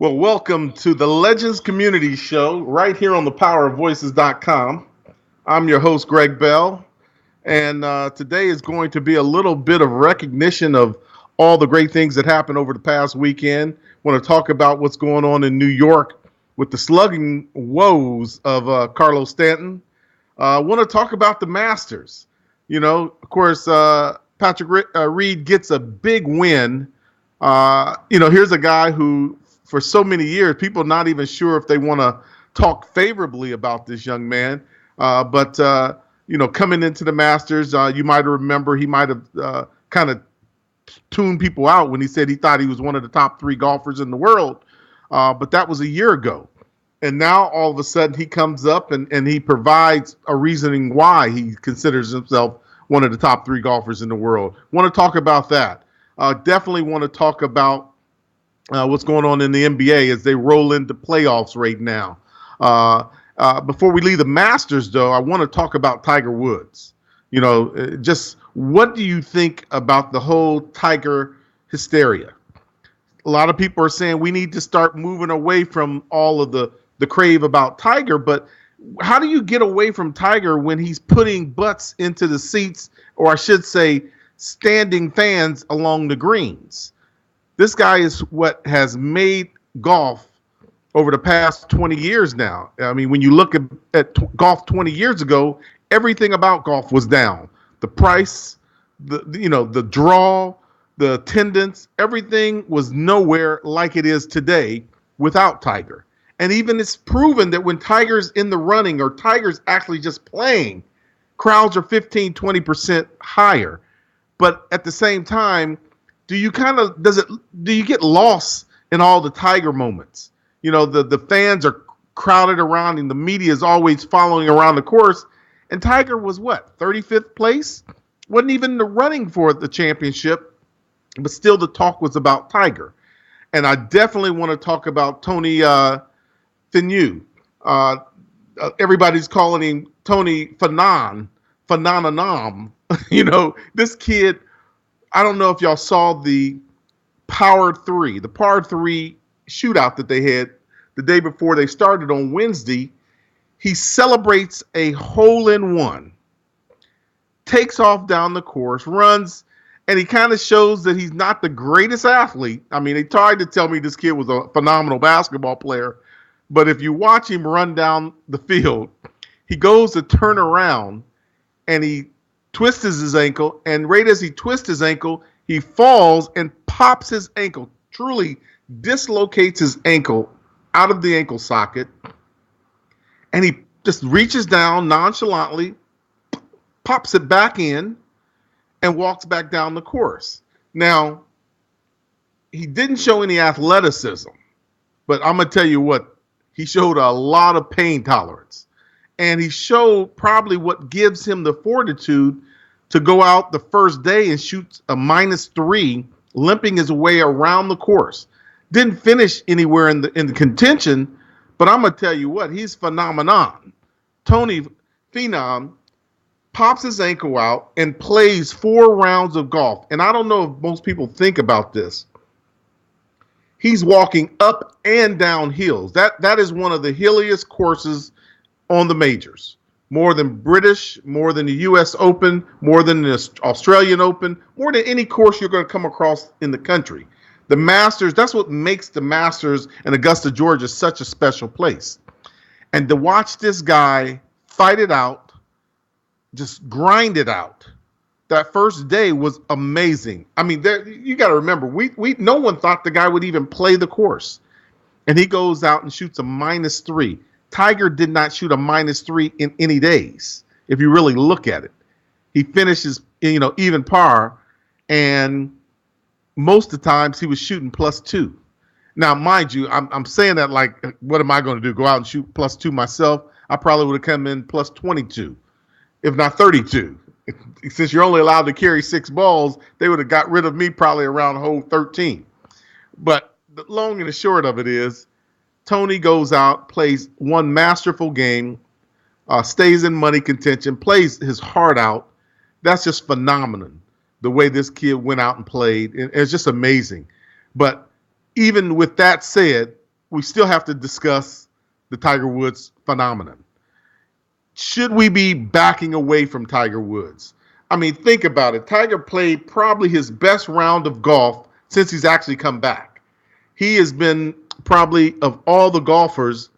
Well, welcome to the Legends Community Show right here on thepowerofvoices.com. I'm your host, Greg Bell, and today is going to be a little bit of recognition of all the great things that happened over the past weekend. I want to talk about what's going on in New York with the slugging woes of Carlos Stanton. I want to talk about the Masters. Of course, Patrick Reed gets a big win. Here's a guy who, for so many years, people not even sure if they want to talk favorably about this young man. But coming into the Masters, you might remember he might have kind of tuned people out when he said he thought he was one of the top three golfers in the world. But that was a year ago. And now all of a sudden he comes up and he provides a reasoning why he considers himself one of the top three golfers in the world. Want to talk about that. Definitely want to talk about what's going on in the NBA as they roll into playoffs right now. Before we leave the Masters, though, I want to talk about Tiger Woods. Just what do you think about the whole Tiger hysteria? A lot of people are saying we need to start moving away from all of the crave about Tiger, but how do you get away from Tiger when he's putting butts into the seats, or I should say, standing fans along the greens? This guy is what has made golf over the past 20 years now. I mean, when you look at golf 20 years ago, everything about golf was down. The price, the draw, the attendance, everything was nowhere like it is today without Tiger. And even it's proven that when Tiger's in the running or Tiger's actually just playing, crowds are 15, 20% higher. But at the same time, do you get lost in all the Tiger moments? The fans are crowded around and the media is always following around the course. And Tiger was what, 35th place? Wasn't even in the running for the championship, but still the talk was about Tiger. And I definitely want to talk about Tony Finau. Everybody's calling him Tony Finau. This kid, I don't know if y'all saw the par three shootout that they had the day before they started on Wednesday. He celebrates a hole-in-one, takes off down the course, runs, and he kind of shows that he's not the greatest athlete. I mean, they tried to tell me this kid was a phenomenal basketball player, but if you watch him run down the field, he goes to turn around and he twists his ankle, and right as he twists his ankle, he falls and pops his ankle, truly dislocates his ankle out of the ankle socket, and he just reaches down nonchalantly, pops it back in, and walks back down the course. Now, he didn't show any athleticism, but I'm going to tell you what, he showed a lot of pain tolerance. And he showed probably what gives him the fortitude to go out the first day and shoot a -3, limping his way around the course. Didn't finish anywhere in the contention, but I'm going to tell you what, he's phenomenon. Tony Finau pops his ankle out and plays 4 rounds of golf. And I don't know if most people think about this. He's walking up and down hills. That is one of the hilliest courses on the majors. More than British, more than the U.S. Open, more than the Australian Open, more than any course you're going to come across in the country. The Masters, that's what makes the Masters and Augusta, Georgia such a special place. And to watch this guy fight it out, just grind it out, that first day was amazing. I mean, you got to remember, we no one thought the guy would even play the course. And he goes out and shoots a -3. Tiger did not shoot a -3 in any days, if you really look at it. He finishes, even par, and most of the times he was shooting +2. Now, mind you, I'm saying that like, what am I going to do? Go out and shoot +2 myself? I probably would have come in +22, if not 32. Since you're only allowed to carry 6 balls, they would have got rid of me probably around hole 13. But the long and the short of it is, Tony goes out, plays one masterful game, stays in money contention, plays his heart out. That's just phenomenal, the way this kid went out and played. It's just amazing. But even with that said, we still have to discuss the Tiger Woods phenomenon. Should we be backing away from Tiger Woods? I mean, think about it. Tiger played probably his best round of golf since he's actually come back. He has been probably, of all the golfers,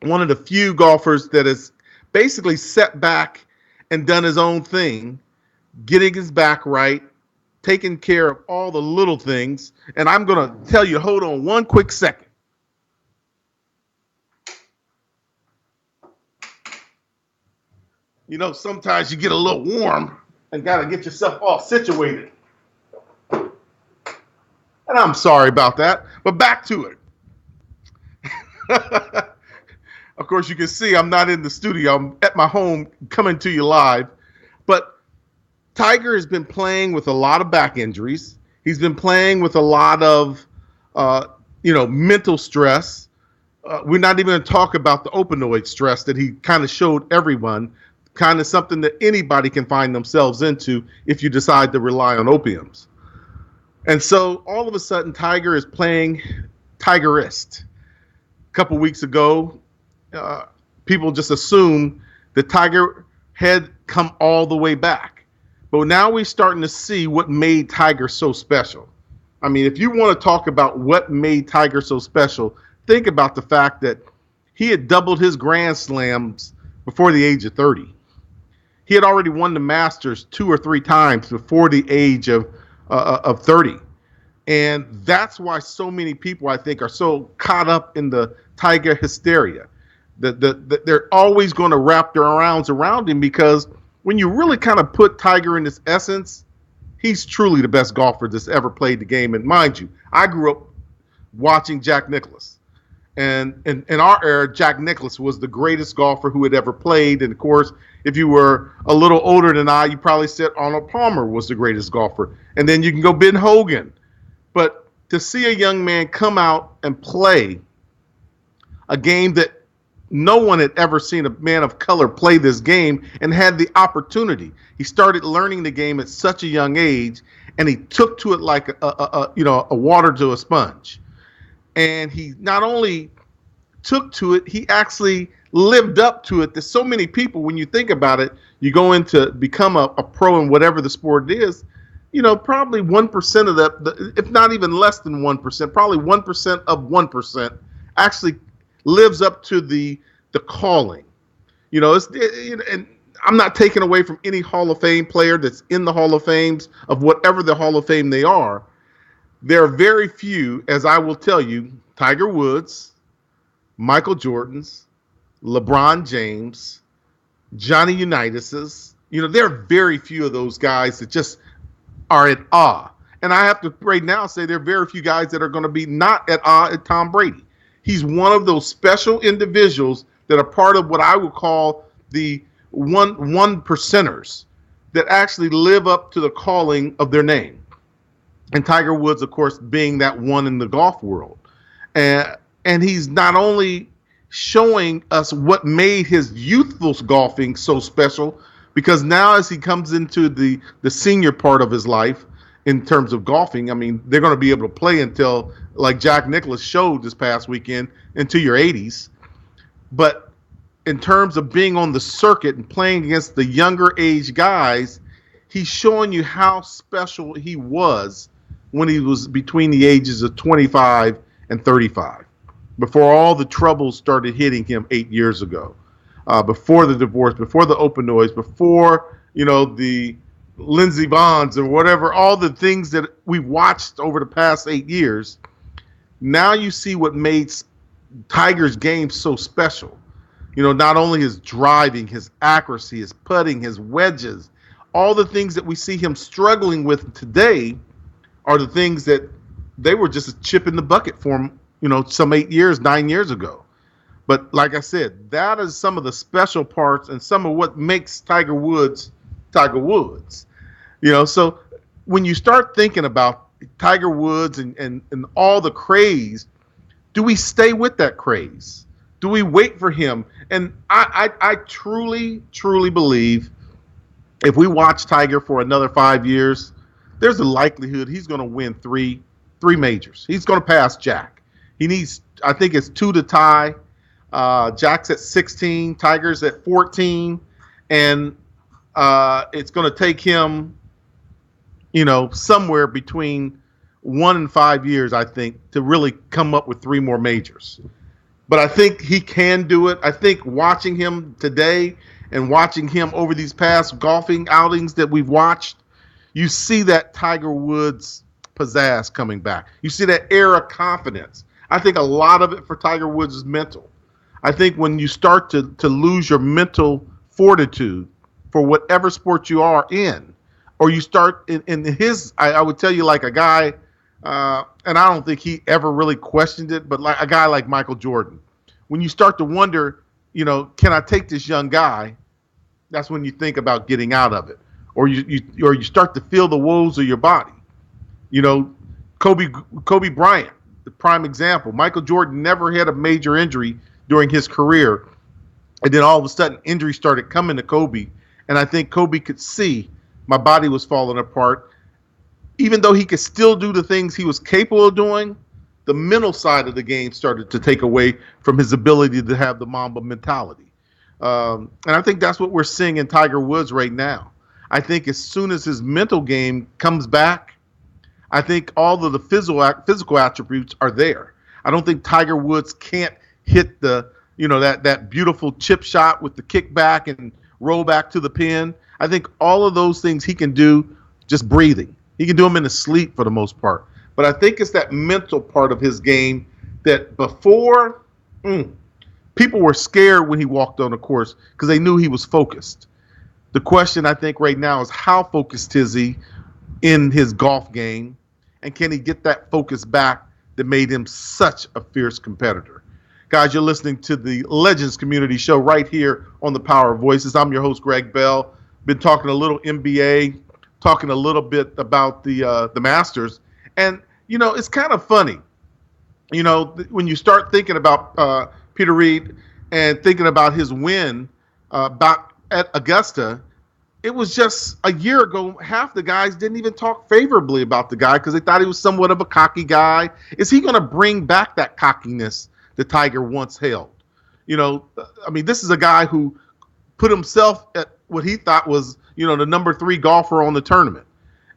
one of the few golfers that has basically set back and done his own thing, getting his back right, taking care of all the little things. And I'm going to tell you, hold on one quick second. You know, sometimes you get a little warm and got to get yourself all situated. And I'm sorry about that, but back to it. Of course, you can see I'm not in the studio. I'm at my home coming to you live. But Tiger has been playing with a lot of back injuries. He's been playing with a lot of, mental stress. We're not even going to talk about the opioid stress that he kind of showed everyone, kind of something that anybody can find themselves into if you decide to rely on opiums. And so all of a sudden, Tiger is playing Tigerist. A couple weeks ago, people just assumed that Tiger had come all the way back. But now we're starting to see what made Tiger so special. I mean, if you want to talk about what made Tiger so special, think about the fact that he had doubled his Grand Slams before the age of 30. He had already won the Masters 2 or 3 times before the age of 30. And that's why so many people, I think, are so caught up in the Tiger hysteria. They're always going to wrap their arms around him, because when you really kind of put Tiger in his essence, he's truly the best golfer that's ever played the game. And mind you, I grew up watching Jack Nicklaus. And in our era, Jack Nicklaus was the greatest golfer who had ever played. And of course, if you were a little older than I, you probably said Arnold Palmer was the greatest golfer. And then you can go Ben Hogan. But to see a young man come out and play a game that no one had ever seen a man of color play this game, and had the opportunity. He started learning the game at such a young age, and he took to it like a water to a sponge. And he not only took to it, he actually lived up to it. There's so many people, when you think about it, you go into become a pro in whatever the sport is, probably 1% of that, if not even less than 1%, probably 1% of 1% actually lives up to the calling. And I'm not taking away from any Hall of Fame player that's in the Hall of Fames of whatever the Hall of Fame they are. There are very few, as I will tell you, Tiger Woods, Michael Jordan's, LeBron James, Johnny Unitas's. There are very few of those guys that just are at awe. And I have to right now say there are very few guys that are going to be not at awe at Tom Brady. He's one of those special individuals that are part of what I would call the one percenters that actually live up to the calling of their name. And Tiger Woods, of course, being that one in the golf world. And he's not only showing us what made his youthful golfing so special, because now as he comes into the senior part of his life in terms of golfing, I mean, they're going to be able to play until, like Jack Nicklaus showed this past weekend, into your 80s. But in terms of being on the circuit and playing against the younger age guys, he's showing you how special he was when he was between the ages of 25 and 35, before all the troubles started hitting him 8 years ago, before the divorce, before the opioids, before, the Lindsey Vonns or whatever, all the things that we watched over the past 8 years. Now you see what made Tiger's game so special. Not only his driving, his accuracy, his putting, his wedges, all the things that we see him struggling with today are the things that they were just a chip in the bucket for him, some 9 years ago. But like I said, that is some of the special parts and some of what makes Tiger Woods, Tiger Woods. So when you start thinking about Tiger Woods and all the craze, do we stay with that craze? Do we wait for him? And I truly, truly believe if we watch Tiger for another 5 years, there's a likelihood he's going to win three majors. He's going to pass Jack. He needs, I think it's 2 to tie. Jack's at 16, Tiger's at 14, and it's going to take him, somewhere between 1 and 5 years, I think, to really come up with 3 more majors. But I think he can do it. I think watching him today and watching him over these past golfing outings that we've watched, you see that Tiger Woods pizzazz coming back. You see that air of confidence. I think a lot of it for Tiger Woods is mental. I think when you start to lose your mental fortitude for whatever sport you are in, or you start in his, I would tell you like a guy, and I don't think he ever really questioned it, but like a guy like Michael Jordan, when you start to wonder, can I take this young guy? That's when you think about getting out of it, or you start to feel the woes of your body. Kobe Bryant, the prime example. Michael Jordan never had a major injury during his career, and then all of a sudden injuries started coming to Kobe, and I think Kobe could see my body was falling apart. Even though he could still do the things he was capable of doing, the mental side of the game started to take away from his ability to have the Mamba mentality. And I think that's what we're seeing in Tiger Woods right now. I think as soon as his mental game comes back, I think all of the physical attributes are there. I don't think Tiger Woods can't hit that beautiful chip shot with the kickback and roll back to the pin. I think all of those things he can do just breathing. He can do them in his sleep for the most part. But I think it's that mental part of his game that before people were scared when he walked on the course because they knew he was focused. The question I think right now is how focused is he in his golf game, and can he get that focus back that made him such a fierce competitor? Guys, you're listening to the Legends Community Show right here on the Power of Voices. I'm your host, Greg Bell. Been talking a little NBA, talking a little bit about the Masters. And, it's kind of funny, when you start thinking about Peter Reed and thinking about his win back at Augusta. It was just a year ago, half the guys didn't even talk favorably about the guy because they thought he was somewhat of a cocky guy. Is he going to bring back that cockiness that Tiger once held? This is a guy who put himself at what he thought was, the number 3 golfer on the tournament.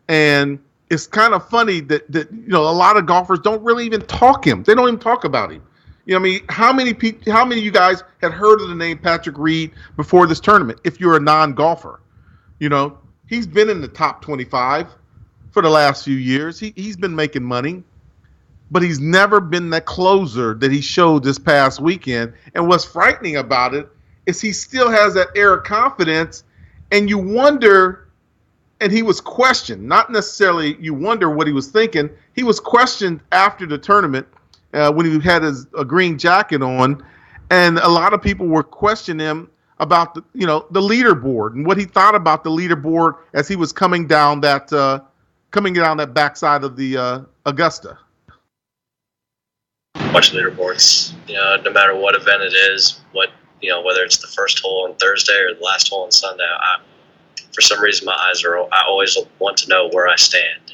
And it's kind of funny that a lot of golfers don't really even talk him. They don't even talk about him. How many of you guys had heard of the name Patrick Reed before this tournament if you're a non-golfer? He's been in the top 25 for the last few years. He's been making money, but he's never been that closer that he showed this past weekend. And what's frightening about it is he still has that air of confidence, and you wonder, and he was questioned, not necessarily you wonder what he was thinking. He was questioned after the tournament when he had his green jacket on, and a lot of people were questioning him about the leaderboard and what he thought about the leaderboard as he was coming down that backside of the Augusta. Watch leaderboards, no matter what event it is, whether it's the first hole on Thursday or the last hole on Sunday. For some reason, I always want to know where I stand.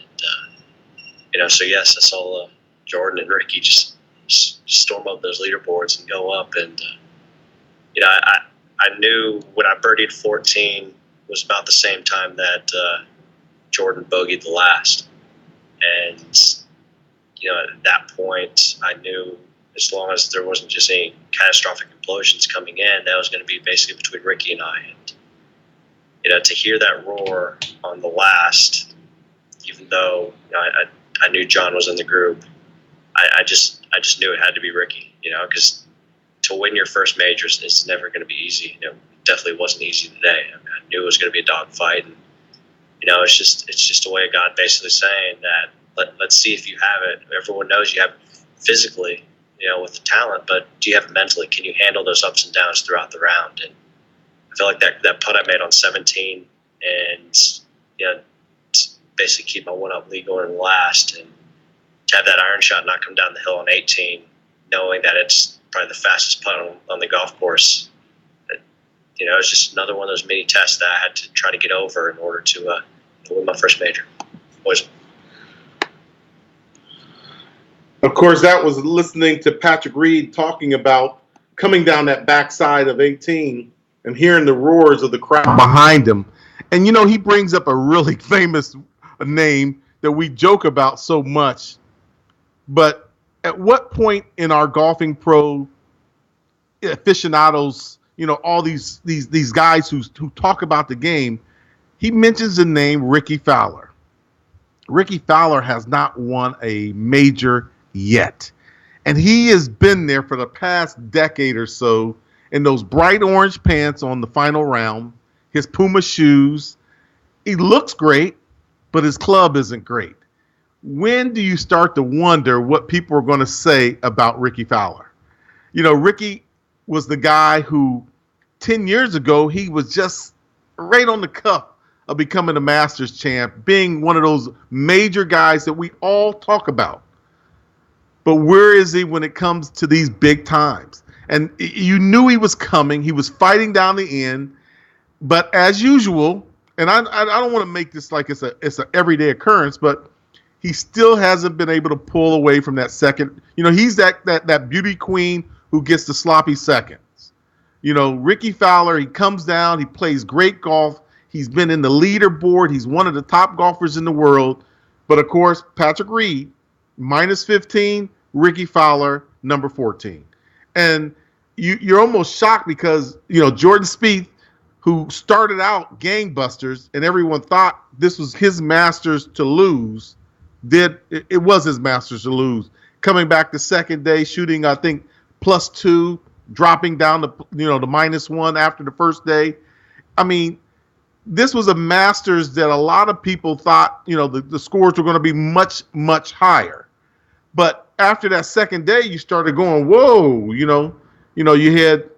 And, so yes, I saw Jordan and Ricky just storm up those leaderboards and go up. And, I knew when I birdied 14 was about the same time that Jordan bogeyed the last. And, at that point, I knew as long as there wasn't just any catastrophic implosions coming in, that was going to be basically between Ricky and I. And, to hear that roar on the last, even though I knew John was in the group, I just knew it had to be Ricky, because to win your first majors, it's never going to be easy. It definitely wasn't easy today. I knew it was going to be a dogfight, and it's just a way of God basically saying that let's see if you have it. Everyone knows you have physically, with the talent, but do you have it mentally? Can you handle those ups and downs throughout the round? And I feel like that putt I made on 17, and basically keep my one-up lead going in the last, and to have that iron shot not come down the hill on 18, knowing that it's probably the fastest putt on the golf course. It was just another one of those mini tests that I had to try to get over in order to win my first major. Of course, that was listening to Patrick Reed talking about coming down that backside of 18 and hearing the roars of the crowd behind him. And, he brings up a really famous name that we joke about so much. But at what point in our golfing pro aficionados, all these guys who talk about the game, he mentions the name Ricky Fowler. Ricky Fowler has not won a major yet. And he has been there for the past decade or so in those bright orange pants on the final round, his Puma shoes. He looks great, but his club isn't great. When do you start to wonder what people are going to say about Ricky Fowler? Ricky was the guy who 10 years ago, he was just right on the cusp of becoming a Masters champ, being one of those major guys that we all talk about. But where is he when it comes to these big times? And you knew he was coming. He was fighting down the end. But as usual, and I don't want to make this like it's an everyday occurrence, but he still hasn't been able to pull away from that second. He's that beauty queen who gets the sloppy seconds. Ricky Fowler, he comes down, he plays great golf. He's been in the leaderboard. He's one of the top golfers in the world. But of course, Patrick Reed, minus 15, Ricky Fowler, number 14. And you're almost shocked because, Jordan Spieth, who started out gangbusters and everyone thought this was his Masters to lose, it was his Masters to lose. Coming back the second day, shooting, I think, +2, dropping down to, the -1 after the first day. I mean, this was a Masters that a lot of people thought, the scores were going to be much, much higher. But after that second day, you started going, whoa, you had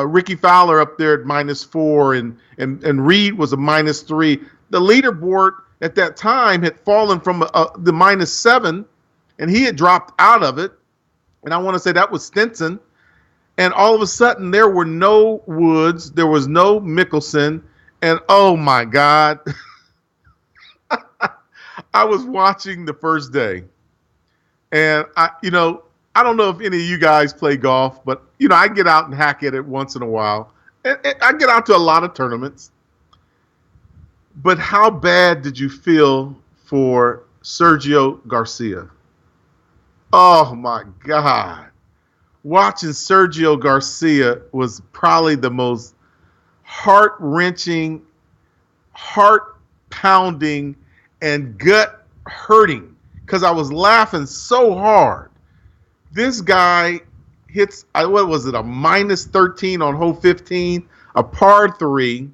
Ricky Fowler up there at -4 and Reed was a -3. The leaderboard at that time had fallen from the -7 and he had dropped out of it. And I want to say that was Stenson. And all of a sudden there were no Woods, there was no Mickelson. And oh my God, I was watching the first day. And I don't know if any of you guys play golf, but I get out and hack at it once in a while. And I get out to a lot of tournaments. But how bad did you feel for Sergio Garcia? Oh my God. Watching Sergio Garcia was probably the most heart-wrenching, heart-pounding, and gut-hurting because I was laughing so hard. This guy hits, what was it, a -13 on hole 15, a par 3.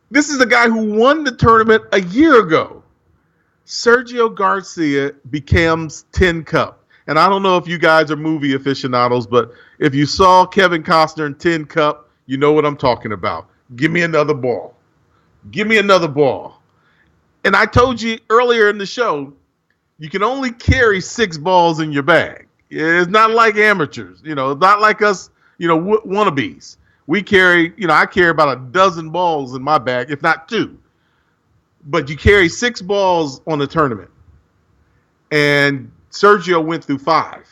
This is the guy who won the tournament a year ago. Sergio Garcia becomes 10 Cup. And I don't know if you guys are movie aficionados, but if you saw Kevin Costner in 10 Cup, you know what I'm talking about. Give me another ball. Give me another ball. And I told you earlier in the show, you can only carry 6 balls in your bag. It's not like amateurs, not like us, wannabes. We carry, I carry about a dozen balls in my bag, if not 2. But you carry 6 balls on the tournament. And Sergio went through 5.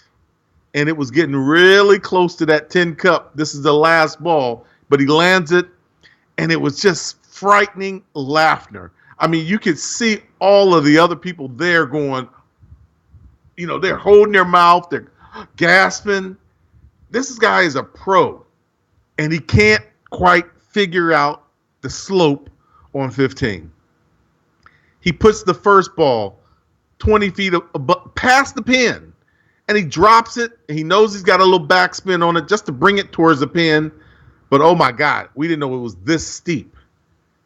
And it was getting really close to that 10 Cup. This is the last ball. But he lands it. And it was just frightening laughter. I mean, you could see all of the other people there going, they're holding their mouth. They're gasping. This guy is a pro. And he can't quite figure out the slope on 15. He puts the first ball 20 feet past the pin, and he drops it. And he knows he's got a little backspin on it just to bring it towards the pin. But, oh, my God, we didn't know it was this steep.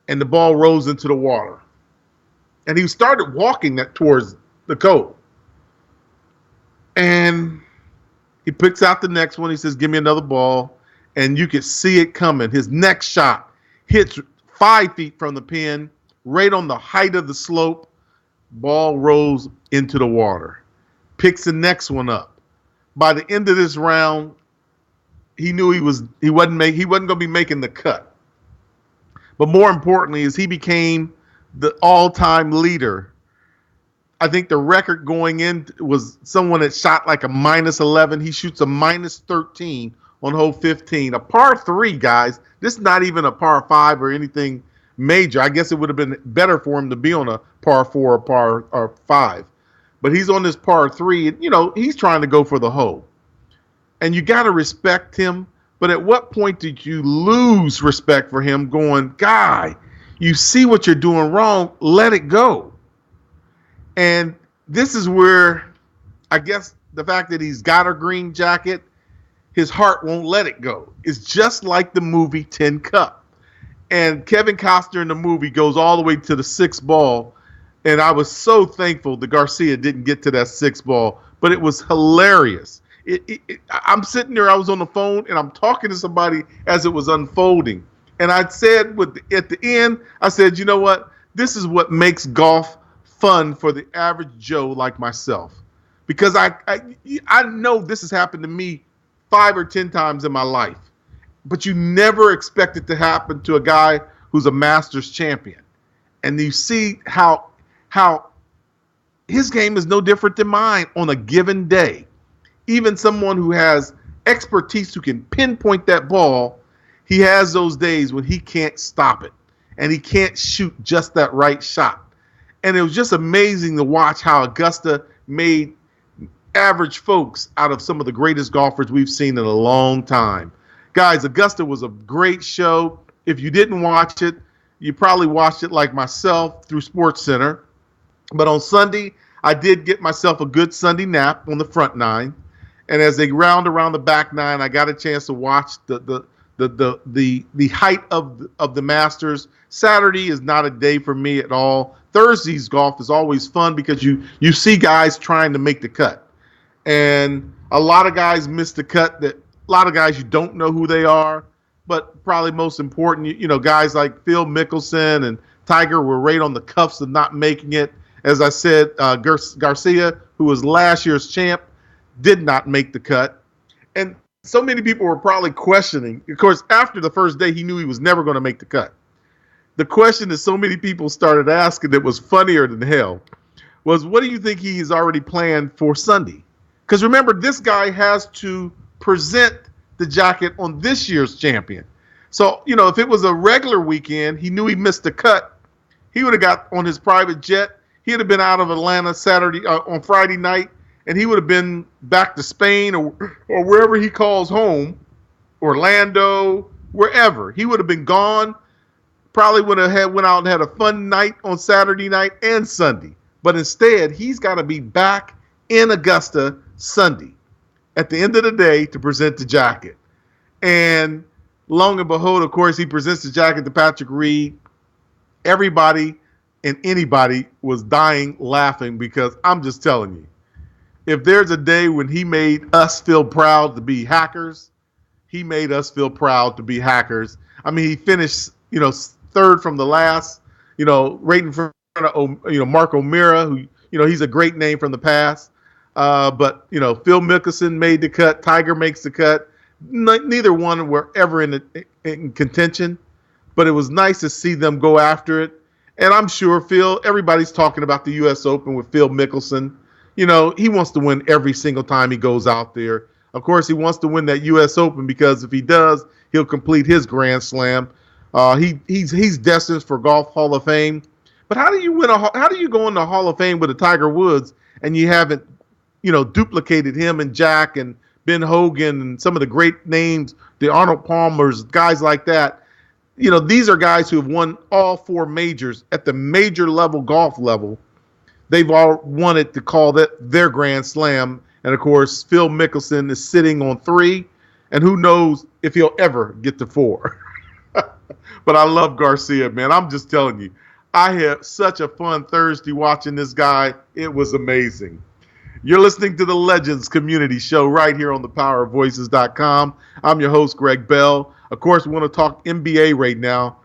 And the ball rose into the water. And he started walking that towards the cove. And he picks out the next one. He says, give me another ball. And you could see it coming. His next shot hits 5 feet from the pin, right on the height of the slope. Ball rolls into the water. Picks the next one up. By the end of this round, he knew he wasn't going to be making the cut. But more importantly, is he became the all-time leader I think the record going in was someone that shot like a -11. He shoots a -13 on hole 15. A par 3, guys. This is not even a par 5 or anything major. I guess it would have been better for him to be on a par 4 or par 5. But he's on this par 3, and, he's trying to go for the hole. And you got to respect him. But at what point did you lose respect for him going, guy, you see what you're doing wrong, let it go. And this is where I guess the fact that he's got a green jacket, his heart won't let it go. It's just like the movie Tin Cup. And Kevin Costner in the movie goes all the way to the 6th ball. And I was so thankful that Garcia didn't get to that 6th ball. But it was hilarious. I'm sitting there, I was on the phone, and I'm talking to somebody as it was unfolding. And I said at the end, I said, you know what? This is what makes golf fun for the average Joe like myself. Because I know this has happened to me 5 or 10 times in my life. But you never expect it to happen to a guy who's a Masters champion. And you see how his game is no different than mine on a given day. Even someone who has expertise who can pinpoint that ball, he has those days when he can't stop it. And he can't shoot just that right shot. And it was just amazing to watch how Augusta made average folks out of some of the greatest golfers we've seen in a long time. Guys, Augusta was a great show. If you didn't watch it, you probably watched it like myself through SportsCenter. But on Sunday, I did get myself a good Sunday nap on the front 9. And as they round around the back 9, I got a chance to watch the height of the Masters. Saturday is not a day for me at all. Thursday's golf is always fun because you see guys trying to make the cut. And a lot of guys miss the cut. A lot of guys you don't know who they are. But probably most important, guys like Phil Mickelson and Tiger were right on the cuffs of not making it. As I said, Garcia, who was last year's champ, did not make the cut. And so many people were probably questioning. Of course, after the first day, he knew he was never going to make the cut. The question that so many people started asking that was funnier than hell was, what do you think he's already planned for Sunday? Because remember, this guy has to present the jacket on this year's champion. So, if it was a regular weekend, he knew he missed the cut. He would have got on his private jet. He would have been out of Atlanta on Friday night, and he would have been back to Spain or wherever he calls home, Orlando, wherever. He would have been gone. Probably would have went out and had a fun night on Saturday night and Sunday. But instead, he's got to be back in Augusta Sunday at the end of the day to present the jacket. And long and behold, of course, he presents the jacket to Patrick Reed. Everybody and anybody was dying laughing because I'm just telling you, if there's a day when he made us feel proud to be hackers, he made us feel proud to be hackers. I mean, he finished, third from the last, right in front of, Mark O'Meara, who, he's a great name from the past. But, Phil Mickelson made the cut. Tiger makes the cut. Neither one were ever in contention, but it was nice to see them go after it. And I'm sure everybody's talking about the U.S. Open with Phil Mickelson. He wants to win every single time he goes out there. Of course, he wants to win that U.S. Open because if he does, he'll complete his Grand Slam. He's destined for Golf Hall of Fame. But how do you go in the Hall of Fame with a Tiger Woods and you haven't, duplicated him and Jack and Ben Hogan and some of the great names, the Arnold Palmers, guys like that? These are guys who have won all 4 majors at the major level, golf level. They've all wanted to call that their Grand Slam. And, of course, Phil Mickelson is sitting on 3. And who knows if he'll ever get to 4. But I love Garcia, man. I'm just telling you. I had such a fun Thursday watching this guy. It was amazing. You're listening to the Legends Community Show right here on thepowerofvoices.com. I'm your host, Greg Bell. Of course, we want to talk NBA right now.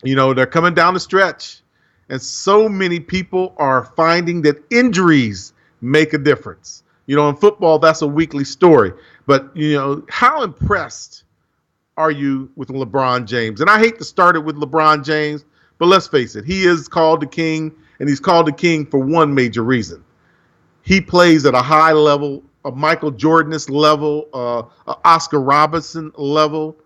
They're coming down the stretch. And so many people are finding that injuries make a difference. In football, that's a weekly story. But, how impressed are you with LeBron James? And I hate to start it with LeBron James, but let's face it, he is called the king. And he's called the king for one major reason. He plays at a high level, a Michael Jordanist level, a Oscar Robertson level.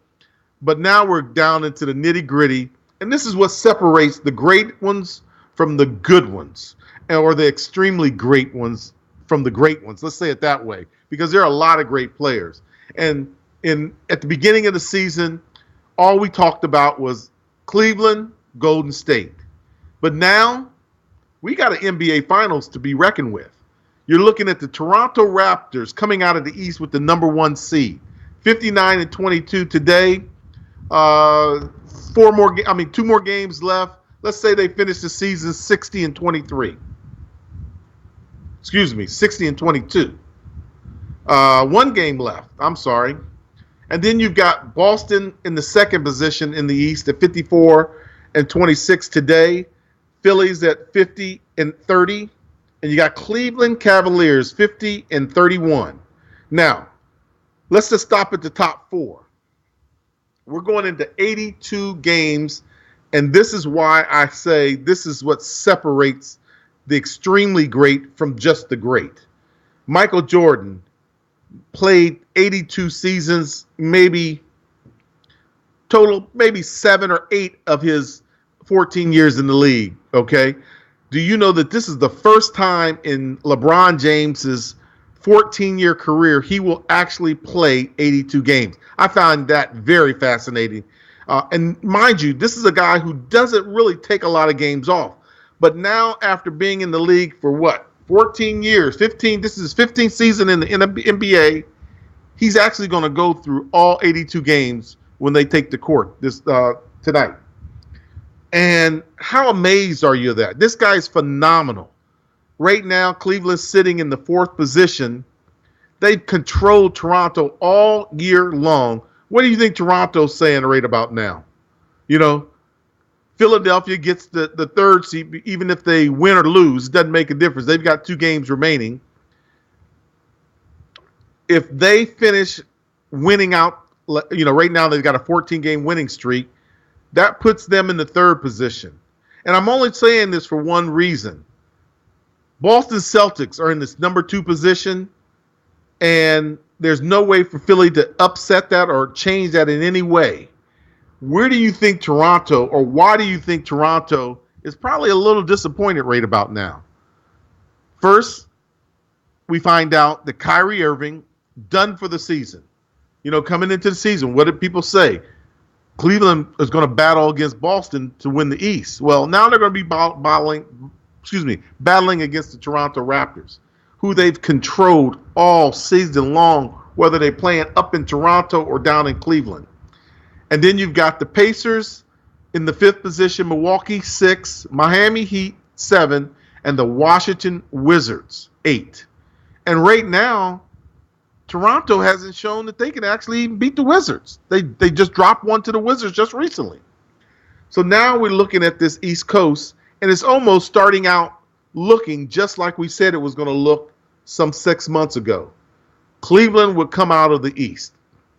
But now we're down into the nitty gritty. And this is what separates the great ones from the good ones, or the extremely great ones from the great ones. Let's say it that way, because there are a lot of great players. And at the beginning of the season, all we talked about was Cleveland, Golden State. But now we got an NBA Finals to be reckoned with. You're looking at the Toronto Raptors coming out of the East with the number 1 seed, 59-22 today. 2 more games left. Let's say they finish the season 60-23. Excuse me, 60-22. 1 game left. I'm sorry. And then you've got Boston in the second position in the East at 54-26 today. Phillies at 50-30. And you got Cleveland Cavaliers 50-31. Now, let's just stop at the top 4. We're going into 82 games, and this is why I say this is what separates the extremely great from just the great. Michael Jordan played 82 seasons, maybe 7 or 8 of his 14 years in the league, okay? Do you know that this is the first time in LeBron James's 14-year career he will actually play 82 games? I found that very fascinating. And mind you, this is a guy who doesn't really take a lot of games off. But now, after being in the league for 14 years, 15, this is his 15th season in the NBA, he's actually going to go through all 82 games when they take the court this tonight. And how amazed are you of that? This guy's phenomenal. Right now, Cleveland's sitting in the 4th position. They've controlled Toronto all year long. What do you think Toronto's saying right about now? You know, Philadelphia gets the 3rd seed, even if they win or lose. It doesn't make a difference. They've got 2 games remaining. If they finish winning out, right now they've got a 14-game winning streak. That puts them in the 3rd position. And I'm only saying this for one reason. Boston Celtics are in this number 2 position, and there's no way for Philly to upset that or change that in any way. Where do you think Toronto, or why do you think Toronto is probably a little disappointed right about now? First, we find out that Kyrie Irving done for the season. Coming into the season, what did people say? Cleveland is going to battle against Boston to win the East. Well, now they're going to be battling against the Toronto Raptors, who they've controlled all season long, whether they're playing up in Toronto or down in Cleveland. And then you've got the Pacers in the 5th position, Milwaukee 6, Miami Heat 7, and the Washington Wizards 8. And right now, Toronto hasn't shown that they can actually beat the Wizards. They just dropped one to the Wizards just recently. So now we're looking at this East Coast, and it's almost starting out looking just like we said it was going to look some 6 months ago. Cleveland would come out of the East.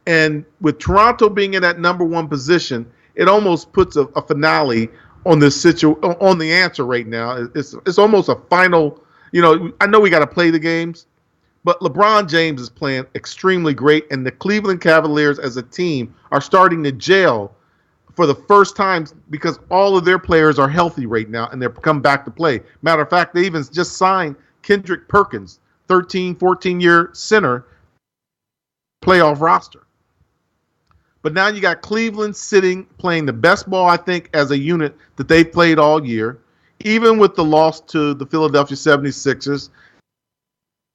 And with Toronto being in that number 1 position, it almost puts a finale on this on the answer right now. It's almost a final, I know we got to play the games, but LeBron James is playing extremely great, and the Cleveland Cavaliers as a team are starting to gel for the first time because all of their players are healthy right now, and they're come back to play. Matter of fact, they even just signed Kendrick Perkins, 14-year center, playoff roster. But now you got Cleveland playing the best ball, I think, as a unit that they've played all year, even with the loss to the Philadelphia 76ers.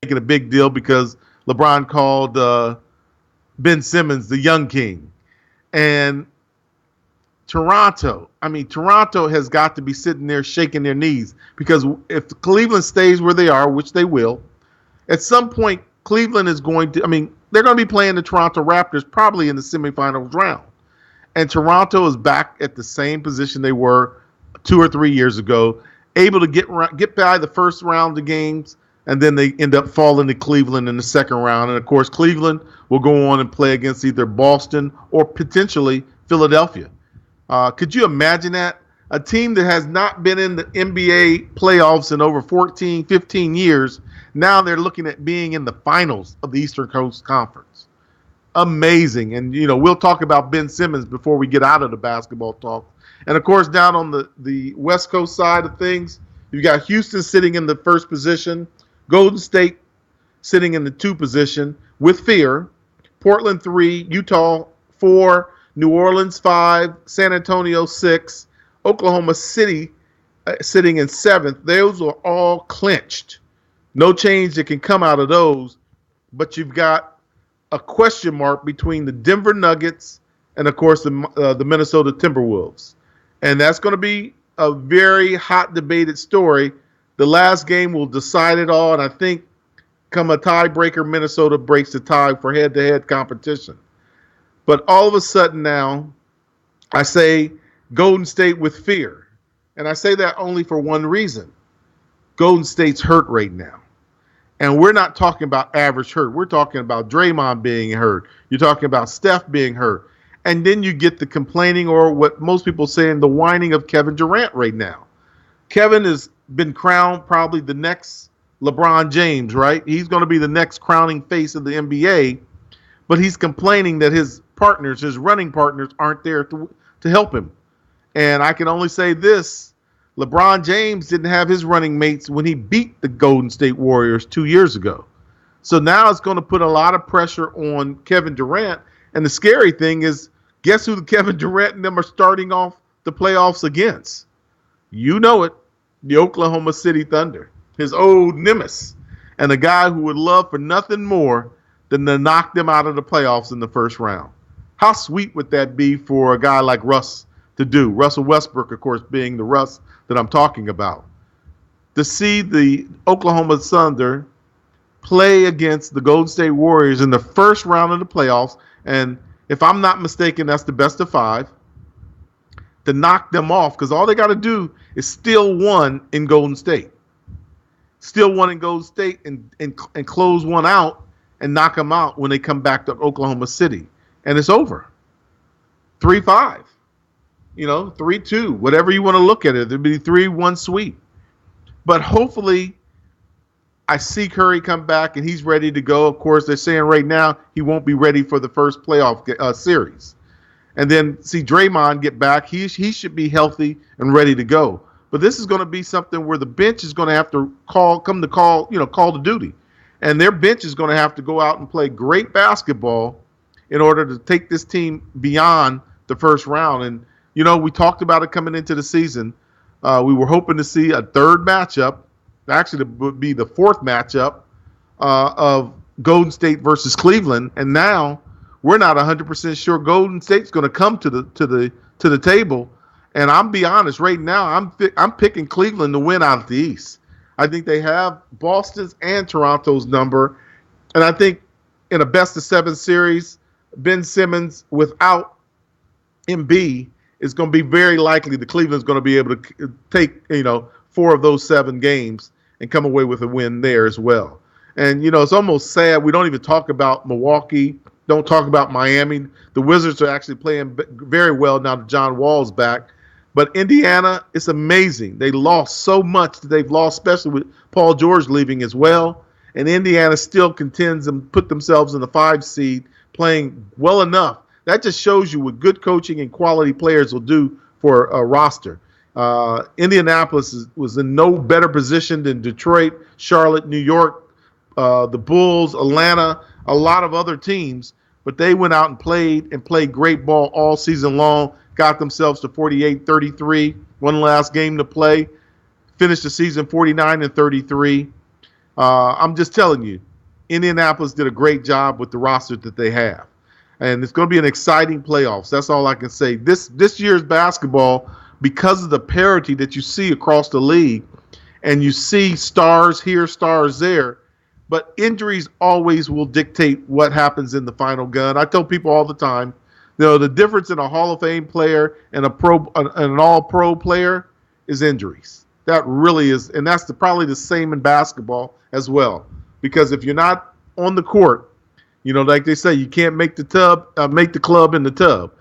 Making a big deal because LeBron called Ben Simmons the young king. And Toronto has got to be sitting there shaking their knees because if Cleveland stays where they are, which they will, at some point Cleveland is going to, they're going to be playing the Toronto Raptors probably in the semifinals round. And Toronto is back at the same position they were 2 or 3 years ago, able to get by the first round of games, and then they end up falling to Cleveland in the second round. And, of course, Cleveland will go on and play against either Boston or potentially Philadelphia. Could you imagine that? a team that has not been in the NBA playoffs in over 14, 15 years. Now they're looking at being in the finals of the Eastern Coast Conference. Amazing. And, we'll talk about Ben Simmons before we get out of the basketball talk. And, of course, down on the West Coast side of things, you've got Houston sitting in the first position, Golden State sitting in the 2 position with fear, Portland 3, Utah 4, New Orleans 5, San Antonio 6, Oklahoma City sitting in 7th. Those are all clinched. No change that can come out of those, but you've got a question mark between the Denver Nuggets and, of course, the Minnesota Timberwolves. And that's going to be a very hot debated story. The last game will decide it all, and I think come a tiebreaker, Minnesota breaks the tie for head-to-head competition. But all of a sudden now, I say Golden State with fear. And I say that only for one reason. Golden State's hurt right now. And we're not talking about average hurt. We're talking about Draymond being hurt. You're talking about Steph being hurt. And then you get the complaining, or what most people say, the whining of Kevin Durant right now. Kevin has been crowned probably the next LeBron James, right? He's going to be the next crowning face of the NBA. But he's complaining that his partners, his running partners, aren't there to help him. And I can only say this. LeBron James didn't have his running mates when he beat the Golden State Warriors 2 years ago. So now it's going to put a lot of pressure on Kevin Durant. And the scary thing is, guess who the Kevin Durant and them are starting off the playoffs against? You know it, the Oklahoma City Thunder, his old nemesis, and a guy who would love for nothing more than to knock them out of the playoffs in the first round. How sweet would that be for a guy like Russ to do? Russell Westbrook, of course, being the Russ that I'm talking about. To see the Oklahoma Thunder play against the Golden State Warriors in the first round of the playoffs, and if I'm not mistaken, that's the best of 5, to knock them off, because all they got to do is steal one in Golden State. Steal one in Golden State and close one out and knock them out when they come back to Oklahoma City. And it's over. 3-5. 3-2, whatever you want to look at it. There'd be 3-1 sweep. But hopefully I see Curry come back and he's ready to go. Of course, they're saying right now he won't be ready for the first playoff series. And then see Draymond get back. He should be healthy and ready to go. But this is going to be something where the bench is going to have to call the duty. And their bench is going to have to go out and play great basketball in order to take this team beyond the first round. And, we talked about it coming into the season. We were hoping to see a third matchup. Actually, it would be the fourth matchup of Golden State versus Cleveland. And now we're not 100% sure Golden State's going to come to the table. And I'm be honest, right now I'm picking Cleveland to win out of the East. I think they have Boston's and Toronto's number. And I think in a best-of-7 series, Ben Simmons without Embiid is going to be very likely the Cleveland's going to be able to take, 4 of those 7 games and come away with a win there as well. And, it's almost sad. We don't even talk about Milwaukee, don't talk about Miami. The Wizards are actually playing very well now that John Wall's back. But Indiana, it's amazing. They lost so much that they've lost, especially with Paul George leaving as well. And Indiana still contends and put themselves in the 5 seed, playing well enough. That just shows you what good coaching and quality players will do for a roster. Indianapolis was in no better position than Detroit, Charlotte, New York, the Bulls, Atlanta, a lot of other teams. But they went out and played great ball all season long. Got themselves to 48-33, one last game to play, finished the season 49-33. I'm just telling you, Indianapolis did a great job with the roster that they have. And it's going to be an exciting playoffs. That's all I can say. This year's basketball, because of the parity that you see across the league, and you see stars here, stars there, but injuries always will dictate what happens in the final gun. I tell people all the time, the difference in a Hall of Fame player and an all-pro player is injuries. That really is, and that's probably the same in basketball as well. Because if you're not on the court, like they say, you can't make the club in the tub.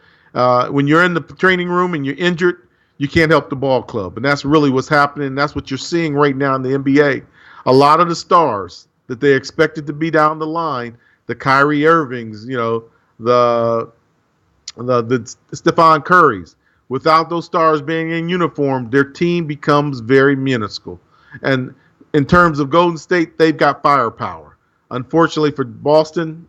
When you're in the training room and you're injured, you can't help the ball club. And that's really what's happening. That's what you're seeing right now in the NBA. A lot of the stars that they expected to be down the line, the Kyrie Irvings, the Stephon Currys, without those stars being in uniform, their team becomes very minuscule. And in terms of Golden State, they've got firepower. Unfortunately for Boston,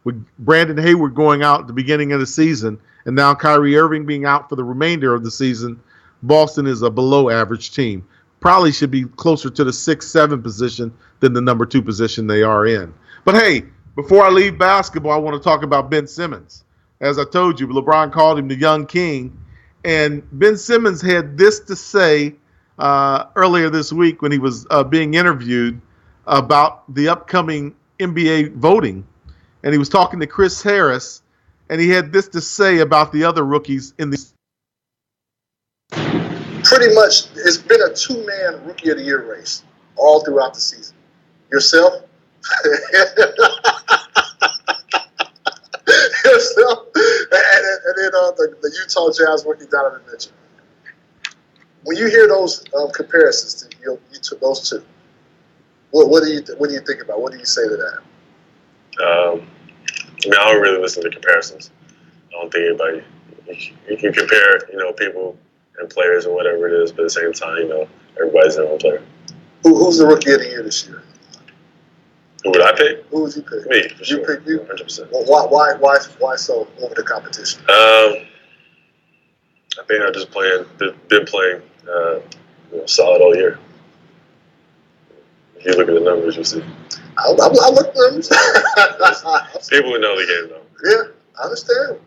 with Brandon Hayward going out at the beginning of the season, and now Kyrie Irving being out for the remainder of the season, Boston is a below-average team. Probably should be closer to the 6-7 position than the number 2 position they are in. But hey, before I leave basketball, I want to talk about Ben Simmons. As I told you, LeBron called him the young king. And Ben Simmons had this to say earlier this week when he was being interviewed about the upcoming NBA voting. And he was talking to Chris Harris, and he had this to say about the other rookies in the. Pretty much, it's been a 2-man Rookie of the Year race all throughout the season. Yourself? Yourself? And then the Utah Jazz rookie Donovan Mitchell. When you hear those comparisons to those two, what do you think about? What do you say to that? I don't really listen to comparisons. I don't think anybody. You can compare, people and players or whatever it is, but at the same time, everybody's their own player. Who's the Rookie of the Year this year? Who would I pick? Who would you pick? Me, for sure. You pick you? 100%. Well, why so over the competition? I think I've just been playing solid all year. If you look at the numbers, you'll see. I look at the numbers. People who know the game, though. Yeah, I understand.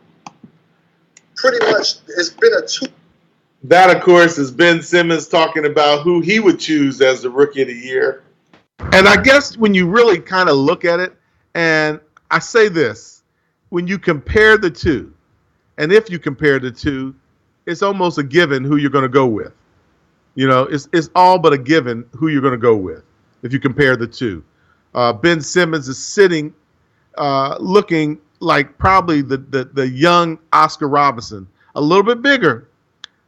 Pretty much, it's been a 2. That, of course, is Ben Simmons talking about who he would choose as the Rookie of the Year. And I guess when you really kind of look at it, and I say this, when you compare the two, and if you compare the two, it's almost a given who you're going to go with. It's all but a given who you're going to go with if you compare the two. Ben Simmons is sitting looking like probably the young Oscar Robertson, a little bit bigger,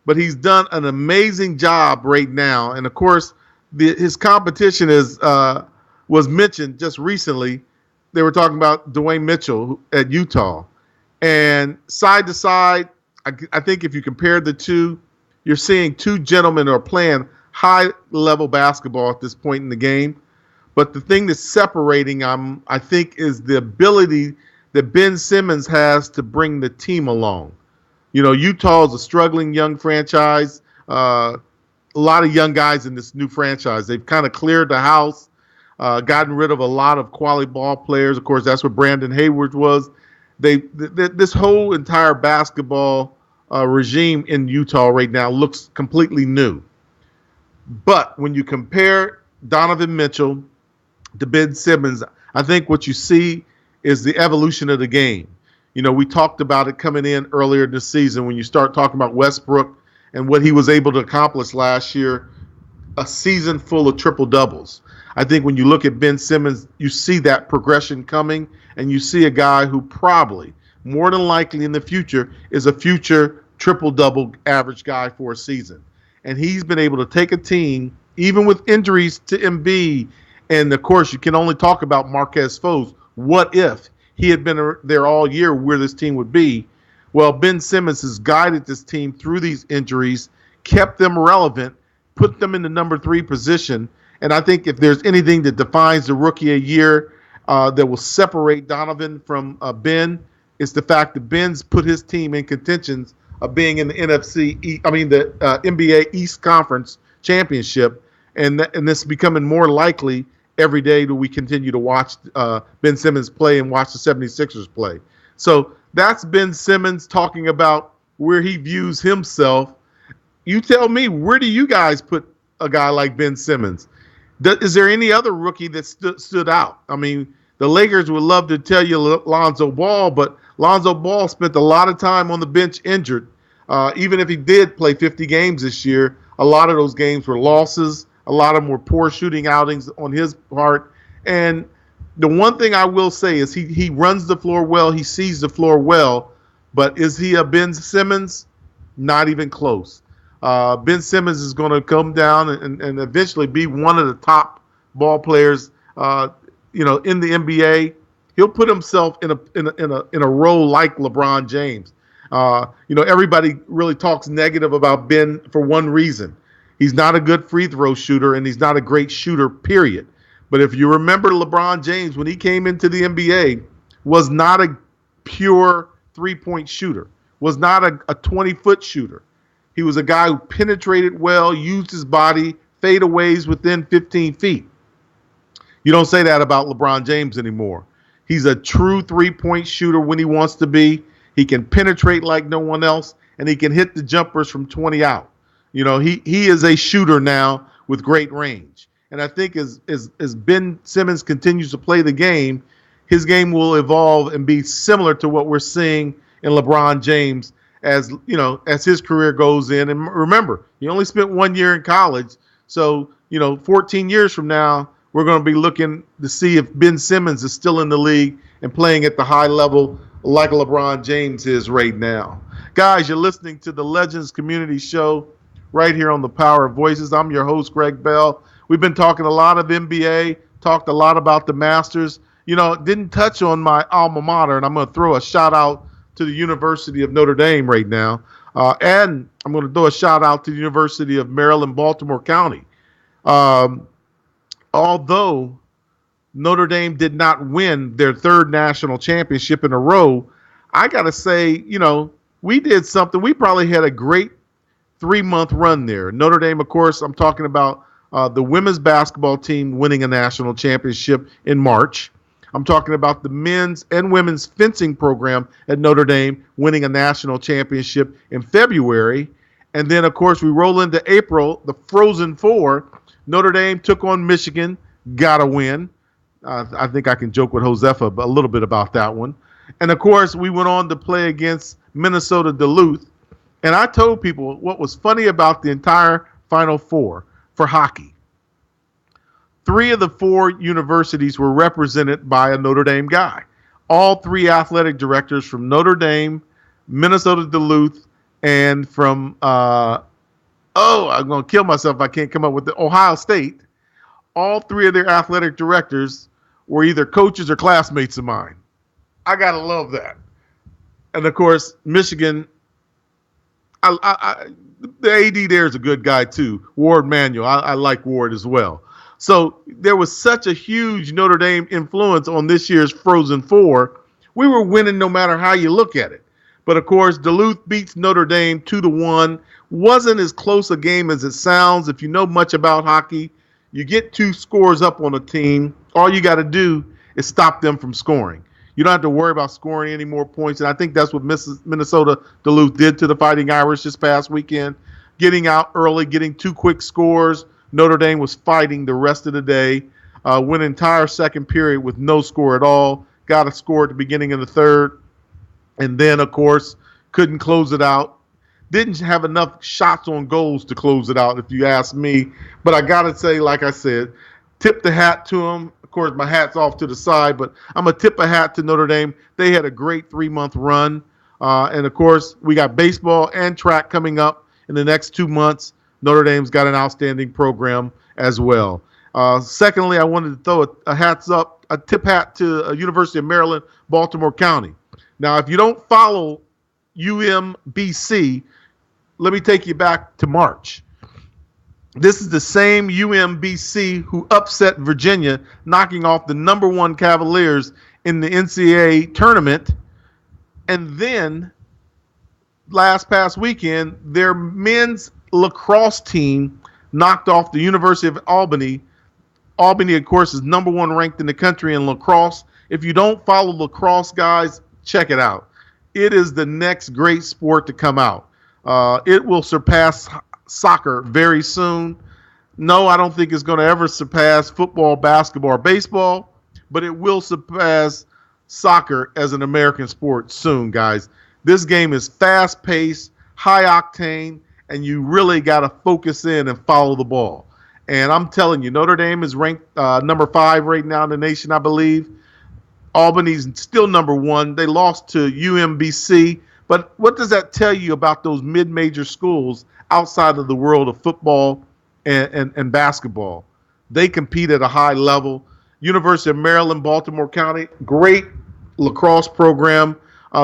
but he's done an amazing job right now. And, of course, his competition was mentioned just recently. They were talking about Dwayne Mitchell at Utah. And side to side, I think if you compare the two, you're seeing two gentlemen who are playing high-level basketball at this point in the game. But the thing that's separating them, I think, is the ability that Ben Simmons has to bring the team along. Utah is a struggling young franchise. A lot of young guys in this new franchise. They've kind of cleared the house, gotten rid of a lot of quality ball players. Of course, that's what Brandon Hayward was. This whole entire basketball regime in Utah right now looks completely new. But when you compare Donovan Mitchell to Ben Simmons, I think what you see is the evolution of the game. We talked about it coming in earlier this season when you start talking about Westbrook and what he was able to accomplish last year, a season full of triple-doubles. I think when you look at Ben Simmons, you see that progression coming, and you see a guy who probably, more than likely in the future, is a future triple-double average guy for a season. And he's been able to take a team, even with injuries to Embiid, and, of course, you can only talk about Marquez Fultz. What if he had been there all year, where this team would be? Well, Ben Simmons has guided this team through these injuries, kept them relevant, put them in the number 3 position. And I think if there's anything that defines the Rookie of the Year that will separate Donovan from Ben, it's the fact that Ben's put his team in contentions of being in the the NBA East Conference Championship, and this is becoming more likely every day that we continue to watch Ben Simmons play and watch the 76ers play. So that's Ben Simmons talking about where he views himself. You tell me, where do you guys put a guy like Ben Simmons? Is there any other rookie that stood out? I mean, the Lakers would love to tell you Lonzo Ball, but Lonzo Ball spent a lot of time on the bench injured. Even if he did play 50 games this year, a lot of those games were losses. A lot of them were poor shooting outings on his part. And the one thing I will say is he runs the floor well. He sees the floor well. But is he a Ben Simmons? Not even close. Ben Simmons is going to come down and eventually be one of the top ball players, in the NBA. He'll put himself in a role like LeBron James. Everybody really talks negative about Ben for one reason. He's not a good free throw shooter, and he's not a great shooter, period. But if you remember LeBron James, when he came into the NBA, was not a pure three-point shooter, was not a 20-foot shooter. He was a guy who penetrated well, used his body, fadeaways within 15 feet. You don't say that about LeBron James anymore. He's a true three-point shooter when he wants to be. He can penetrate like no one else, and he can hit the jumpers from 20 out. He is a shooter now with great range. And I think as Ben Simmons continues to play the game, his game will evolve and be similar to what we're seeing in LeBron James as his career goes in. And remember, he only spent 1 year in college. So, 14 years from now, we're going to be looking to see if Ben Simmons is still in the league and playing at the high level like LeBron James is right now. Guys, you're listening to the Legends Community Show right here on the Power of Voices. I'm your host, Greg Bell. We've been talking a lot of NBA, talked a lot about the Masters. Didn't touch on my alma mater, and I'm going to throw a shout out to the University of Notre Dame right now. And I'm going to throw a shout out to the University of Maryland, Baltimore County. Although Notre Dame did not win their third national championship in a row, I got to say, we did something. We probably had a great 3-month run there. Notre Dame, of course, I'm talking about the women's basketball team winning a national championship in March. I'm talking about the men's and women's fencing program at Notre Dame winning a national championship in February. And then, of course, we roll into April, the Frozen Four. Notre Dame took on Michigan, got a win. I think I can joke with Josefa a little bit about that one. And, of course, we went on to play against Minnesota Duluth. And I told people what was funny about the entire Final Four for hockey. 3 of the 4 universities were represented by a Notre Dame guy. All 3 athletic directors from Notre Dame, Minnesota Duluth, and from, I'm going to kill myself if I can't come up with Ohio State. All 3 of their athletic directors were either coaches or classmates of mine. I got to love that. And, of course, Michigan, the AD there is a good guy, too. Ward Manuel. I like Ward as well. So there was such a huge Notre Dame influence on this year's Frozen Four. We were winning no matter how you look at it. But, of course, Duluth beats Notre Dame 2-1. Wasn't as close a game as it sounds. If you know much about hockey, you get 2 scores up on a team. All you got to do is stop them from scoring. You don't have to worry about scoring any more points. And I think that's what Minnesota Duluth did to the Fighting Irish this past weekend. Getting out early, getting 2 quick scores. Notre Dame was fighting the rest of the day. Went entire second period with no score at all. Got a score at the beginning of the third. And then, of course, couldn't close it out. Didn't have enough shots on goals to close it out, if you ask me. But I got to say, like I said, tip the hat to them. Of course, my hat's off to the side, but I'm going to tip a hat to Notre Dame. They had a great 3-month run. And, of course, we got baseball and track coming up in the next 2 months. Notre Dame's got an outstanding program as well. Secondly, I wanted to throw a tip hat to University of Maryland, Baltimore County. Now, if you don't follow UMBC, let me take you back to March. This is the same UMBC who upset Virginia, knocking off the number 1 Cavaliers in the NCAA tournament. And then past weekend, their men's lacrosse team knocked off the University of Albany. Albany, of course, is number 1 ranked in the country in lacrosse. If you don't follow lacrosse, guys, check it out. It is the next great sport to come out. It will surpass soccer very soon. No, I don't think it's going to ever surpass football, basketball, or baseball, but it will surpass soccer as an American sport soon, guys. This game is fast-paced, high-octane, and you really got to focus in and follow the ball. And I'm telling you, Notre Dame is ranked number 5 right now in the nation, I believe. Albany's still number 1. They lost to UMBC, But what does that tell you about those mid-major schools outside of the world of football and basketball? They compete at a high level. University of Maryland, Baltimore County, great lacrosse program.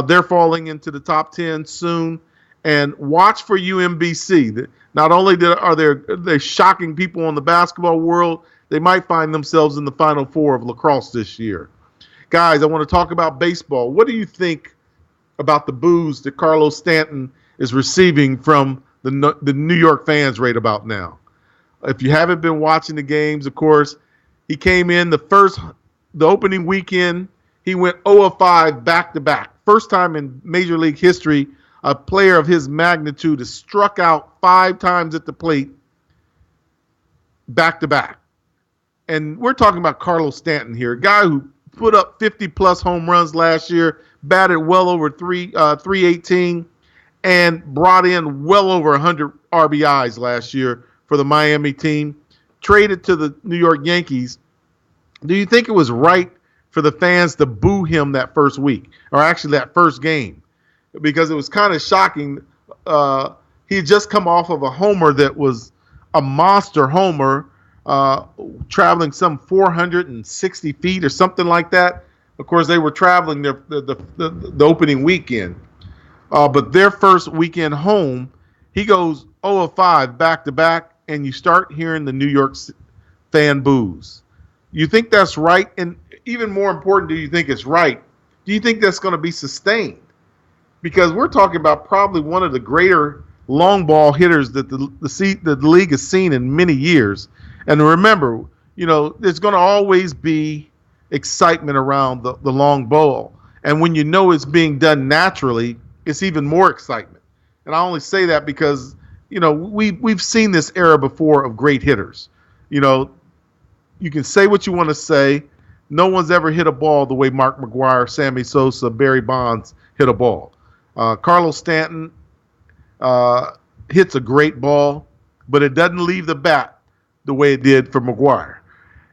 They're falling into the top 10 soon. And watch for UMBC. Not only are they shocking people in the basketball world, they might find themselves in the Final Four of lacrosse this year. Guys, I want to talk about baseball. What do you think about the boos that Carlos Stanton is receiving from the New York fans right about now? If you haven't been watching the games, of course, he came in the opening weekend. He went 0-5 back-to-back. First time in Major League history a player of his magnitude has struck out 5 times at the plate back-to-back. And we're talking about Carlos Stanton here, a guy who put up 50-plus home runs last year, batted well over 318, and brought in well over 100 RBIs last year for the Miami team, traded to the New York Yankees. Do you think it was right for the fans to boo him that first week, or actually that first game? Because it was kind of shocking. He had just come off of a homer that was a monster homer, traveling some 460 feet or something like that. Of course, they were traveling the opening weekend. But their first weekend home, he goes 0-5 back-to-back, and you start hearing the New York fan boos. You think that's right? And even more important, do you think it's right? Do you think that's going to be sustained? Because we're talking about probably one of the greater long ball hitters that the league has seen in many years. And remember, there's going to always be excitement around the long ball. And when you know it's being done naturally, it's even more excitement. And I only say that because, we've seen this era before of great hitters. You can say what you want to say. No one's ever hit a ball the way Mark McGwire, Sammy Sosa, Barry Bonds hit a ball. Carlos Stanton hits a great ball, but it doesn't leave the bat the way it did for McGwire.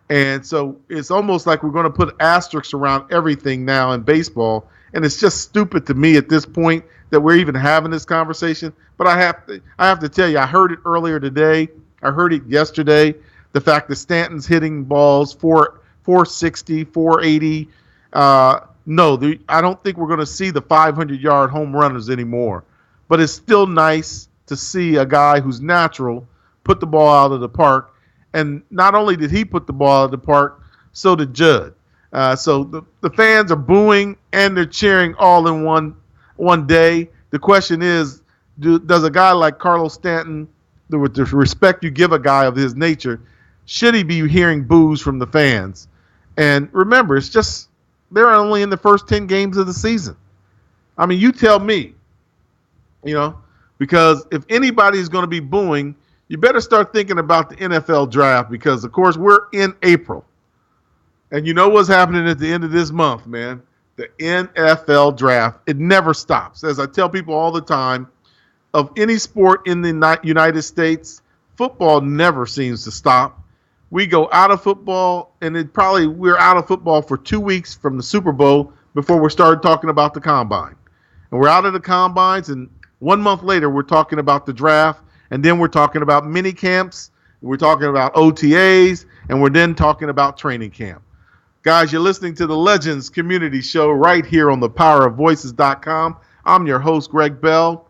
And so it's almost like we're going to put asterisks around everything now in baseball, and it's just stupid to me at this point that we're even having this conversation. But I have to tell you, I heard it earlier today. I heard it yesterday. The fact that Stanton's hitting balls 460, 480. No, I don't think we're going to see the 500-yard home runners anymore. But it's still nice to see a guy who's natural put the ball out of the park. And not only did he put the ball out of the park, so did Judd. So the fans are booing and they're cheering all in one day. The question is, does a guy like Carlos Stanton, with the respect you give a guy of his nature, should he be hearing boos from the fans? And remember, it's just they're only in the first 10 games of the season. I mean, you tell me, because if anybody's going to be booing, you better start thinking about the NFL draft because, of course, we're in April. And you know what's happening at the end of this month, man? The NFL draft. It never stops. As I tell people all the time, of any sport in the United States, football never seems to stop. We go out of football, and we're out of football for 2 weeks from the Super Bowl before we started talking about the combine. And we're out of the combines, and 1 month later, we're talking about the draft, and then we're talking about mini camps, we're talking about OTAs, and we're then talking about training camp. Guys, you're listening to the Legends Community Show right here on thepowerofvoices.com. I'm your host, Greg Bell,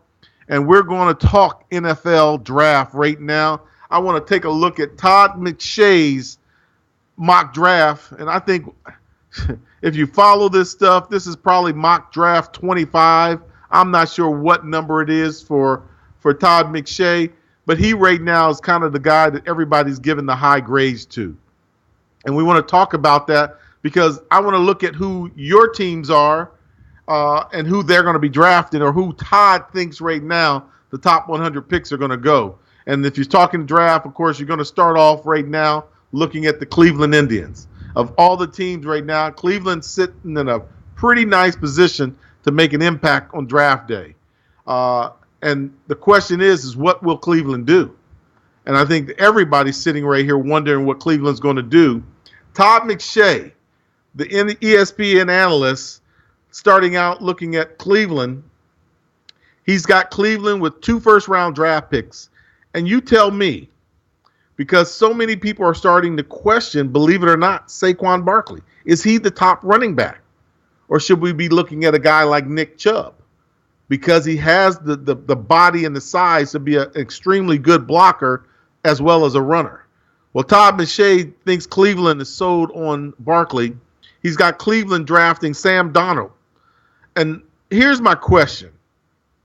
and we're going to talk NFL draft right now. I want to take a look at Todd McShay's mock draft, and I think if you follow this stuff, this is probably mock draft 25. I'm not sure what number it is for Todd McShay, but he right now is kind of the guy that everybody's giving the high grades to. And we want to talk about that because I want to look at who your teams are and who they're going to be drafting, or who Todd thinks right now the top 100 picks are going to go. And if you're talking draft, of course, you're going to start off right now looking at the Cleveland Indians. Of all the teams right now, Cleveland's sitting in a pretty nice position to make an impact on draft day. And the question is what will Cleveland do? And I think everybody's sitting right here wondering what Cleveland's going to do. Todd McShay, the ESPN analyst, starting out looking at Cleveland, He's got Cleveland with 2 first-round draft picks. And you tell me, because so many people are starting to question, believe it or not, Saquon Barkley. Is he the top running back? Or should we be looking at a guy like Nick Chubb? Because he has the body and the size to be an extremely good blocker as well as a runner. Well, Todd McShay thinks Cleveland is sold on Barkley. He's got Cleveland drafting Sam Darnold. And here's my question.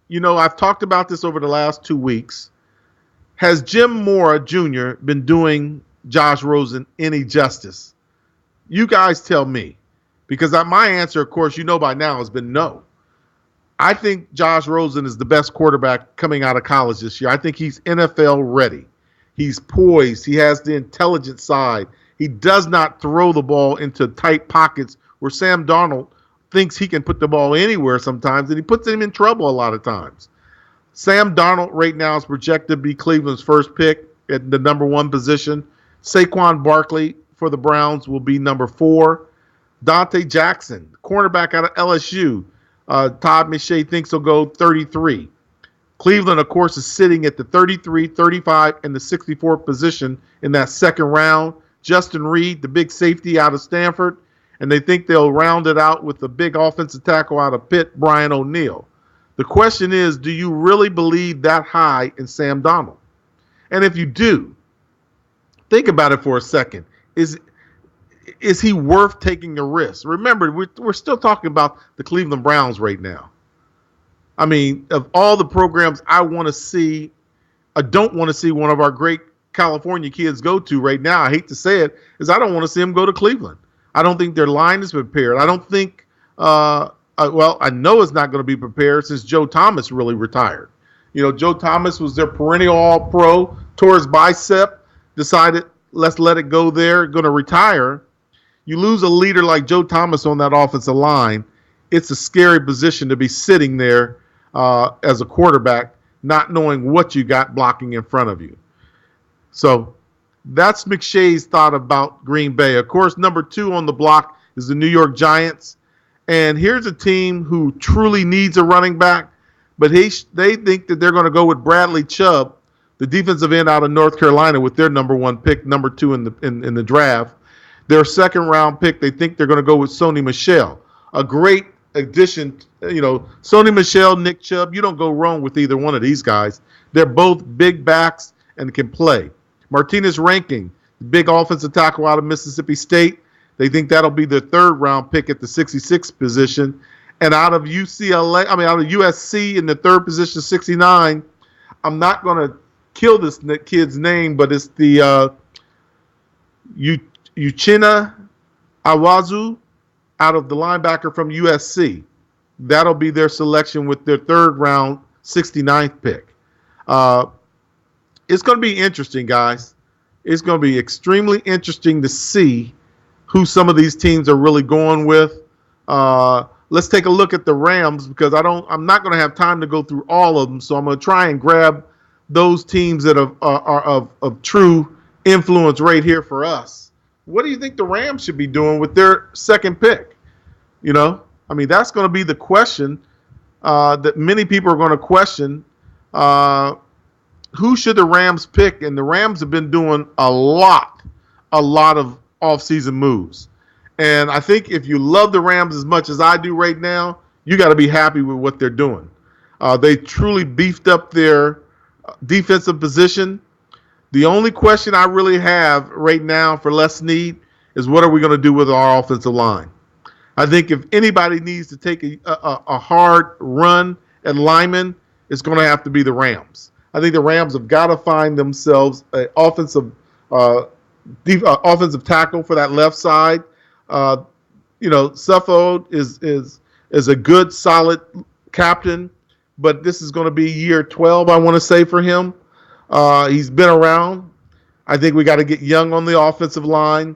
You know, I've talked about this over the last 2 weeks. Has Jim Mora Jr. been doing Josh Rosen any justice? You guys tell me. Because my answer, of course, you know by now, has been no. I think Josh Rosen is the best quarterback coming out of college this year. I think he's NFL ready. He's poised. He has the intelligent side. He does not throw the ball into tight pockets where Sam Darnold thinks he can put the ball anywhere sometimes, and he puts him in trouble a lot of times. Sam Darnold right now is projected to be Cleveland's first pick at the number 1 position. Saquon Barkley for the Browns will be number 4. Dante Jackson, cornerback out of LSU, Todd McShay thinks he'll go 33. Cleveland, of course, is sitting at the 33, 35, and the 64th position in that second round. Justin Reed, the big safety out of Stanford, and they think they'll round it out with the big offensive tackle out of Pitt, Brian O'Neill. The question is, do you really believe that high in Sam Darnold? And if you do, think about it for a second. Is he worth taking a risk? Remember, we're still talking about the Cleveland Browns right now. I mean, of all the programs I want to see, I don't want to see one of our great California kids go to right now, I hate to say it, is I don't want to see them go to Cleveland. I don't think their line is prepared. I don't think, I know it's not going to be prepared since Joe Thomas really retired. You know, Joe Thomas was their perennial All-Pro, tore his bicep, decided, let's let it go there, going to retire. You lose a leader like Joe Thomas on that offensive line, it's a scary position to be sitting there as a quarterback, not knowing what you got blocking in front of you. So that's McShay's thought about Green Bay. Of course, number 2 on the block is the New York Giants. And here's a team who truly needs a running back, but they think that they're going to go with Bradley Chubb, the defensive end out of North Carolina, with their number 1 pick, number 2 in the draft. Their second round pick, they think they're going to go with Sony Michel, a great addition. You know, Sony Michel, Nick Chubb, you don't go wrong with either one of these guys. They're both big backs and can play. Martinez Rankin, big offensive tackle out of Mississippi State. They think that'll be their 3rd round pick at the 66th position. And out of USC in the 3rd position, 69, I'm not going to kill this kid's name, but it's the Uchenna Awazu out of the linebacker from USC. That'll be their selection with their 3rd round, 69th pick. It's going to be interesting, guys. It's going to be extremely interesting to see who some of these teams are really going with. Let's take a look at the Rams, because I'm not going to have time to go through all of them. So I'm going to try and grab those teams that are of true influence right here for us. What do you think the Rams should be doing with their 2nd pick? You know, I mean, that's going to be the question that many people are going to question. Who should the Rams pick? And the Rams have been doing a lot of offseason moves. And I think if you love the Rams as much as I do right now, you got to be happy with what they're doing. They truly beefed up their defensive position. The only question I really have right now for Les Snead is what are we going to do with our offensive line? I think if anybody needs to take a hard run at linemen, it's going to have to be the Rams. I think the Rams have got to find themselves an offensive tackle for that left side. Suffolk is a good, solid captain, but this is going to be year 12, I want to say, for him. He's been around. I think we got to get young on the offensive line.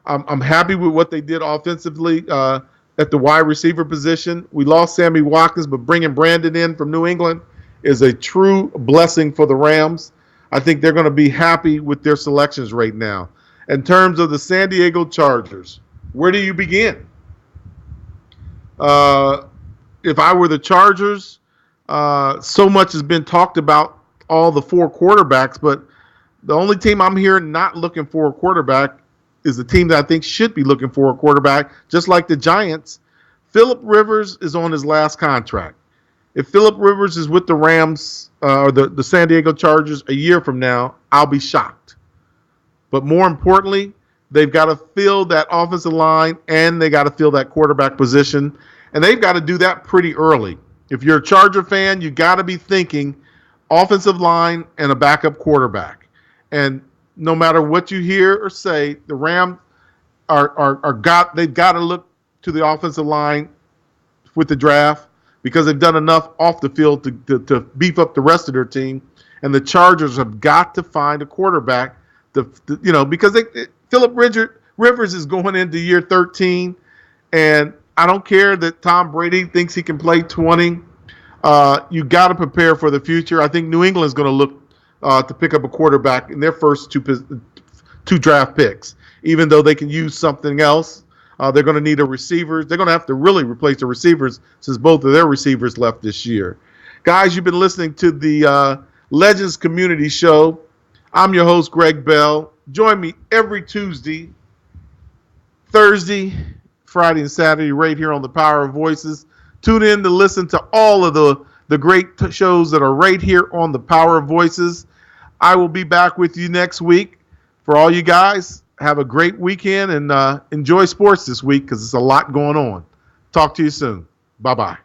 I'm happy with what they did offensively at the wide receiver position. We lost Sammy Watkins, but bringing Brandon in from New England is a true blessing for the Rams. I think they're going to be happy with their selections right now. In terms of the San Diego Chargers, where do you begin? If I were the Chargers, So much has been talked about all the 4 quarterbacks, but the only team I'm hearing not looking for a quarterback is the team that I think should be looking for a quarterback, just like the Giants. Phillip Rivers is on his last contract. If Phillip Rivers is with the Rams or the San Diego Chargers a year from now, I'll be shocked. But more importantly, they've got to fill that offensive line and they got to fill that quarterback position. And they've got to do that pretty early. If you're a Charger fan, you got to be thinking offensive line and a backup quarterback. And no matter what you hear or say, the Rams they've got to look to the offensive line with the draft because they've done enough off the field to beef up the rest of their team. And the Chargers have got to find a quarterback because Phillip Rivers is going into year 13, and I don't care that Tom Brady thinks he can play 20. You got to prepare for the future. I think New England's going to look to pick up a quarterback in their first two draft picks. Even though they can use something else, they're going to need a receiver. They're going to have to really replace the receivers since both of their receivers left this year. Guys, you've been listening to the Legends Community Show. I'm your host, Greg Bell. Join me every Tuesday, Thursday, Friday, and Saturday right here on the Power of Voices. Tune in to listen to all of the great shows that are right here on the Power of Voices. I will be back with you next week. For all you guys, have a great weekend and enjoy sports this week because there's a lot going on. Talk to you soon. Bye-bye.